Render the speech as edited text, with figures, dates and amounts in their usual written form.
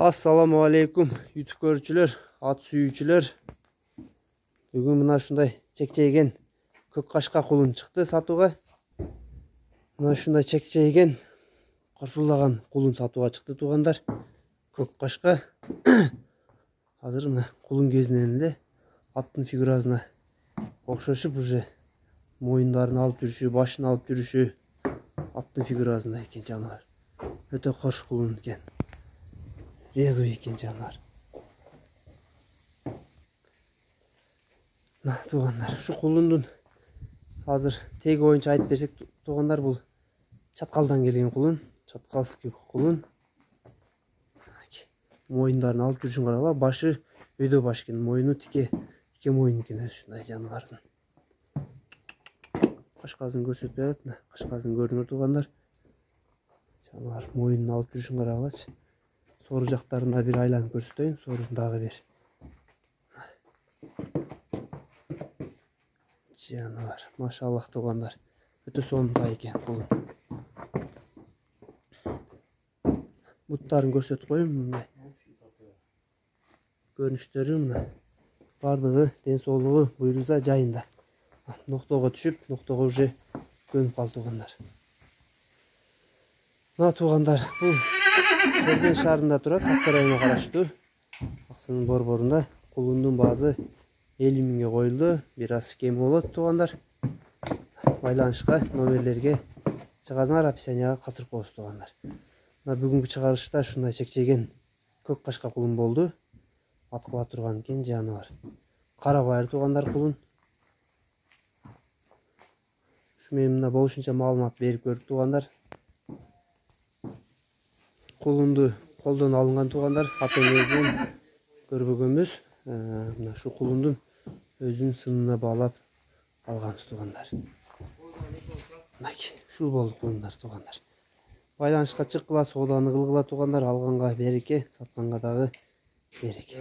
Assalamu alaikum YouTube көрүүчүлөр, ат сүйүүчүлөр. Бүгүн мына ушундай чекчейген көк кашка кулун чыкты сатууга. Мына ушундай чекчейген корсулдаган кулун сатууга чыкты туугандар. Көк кашка. Азыр мына кулун кезинен эле аттын фигурасына окшошуп уже моюндарын алып жүрүшү, башын алып жүрүшү аттын фигурасында экен жаныбар. Өтө кош кулун экен. Резвый экен жаныбар. На туугандар, ушу кулундун азыр теги боюнча айтып берсек туугандар, бул чаткалдан келген кулун, чаткалский кулун. Моюндарын алып жүрүшүн карагыла, башы өйдө баш экен, моюну тике моюн экен ушундай жаныбардын. Кашкасын көрсөтпөй атат, кашкасын көрүңөр туугандар. Жаныбар моюнун алып жүрүшүн карагылачы. Сору жактарында бир айланып көрсөтөйүн, сорун дагы бир. Жаныбар, машаллах туугандар. Өтө сонундай экен кулун. Буттарын көрсөтүп коеюн, мындай. Көрүнүштөрү мына. Бардыгы ден соолугу буйруса жайында. Ноктого түшүп, ноктого уже көнүп калды туугандар. Мына туугандар, бул Терген шаарында турат, Аксай районуна караштуу. Аксынын борборунда кулундун баасы 50 миңге коюлду. Бир аз кем болот туугандар. Байланышка, номерлерге чыгасыңар, описанияга калтырып коебуз туугандар. Мына бүгүнкү чыгарылышта ушундай чекчейген көк кашка кулун болду. Ат кыла турган экен жаныбар. Кара байыр туугандар кулун. Ушу менен мына болушунча маалымат берип көрдүк туугандар. Кулунду колдон алынган туугандар, ата энесин көрбөгөнбүз. Мына шу кулундун өзүнүн сынына баалап алганбыз туугандар. Мынакей, ушул болду кулундар туугандар. Байланышка чыккыла, сооданы кылгыла туугандар, алганга береке, сатканга дагы береке.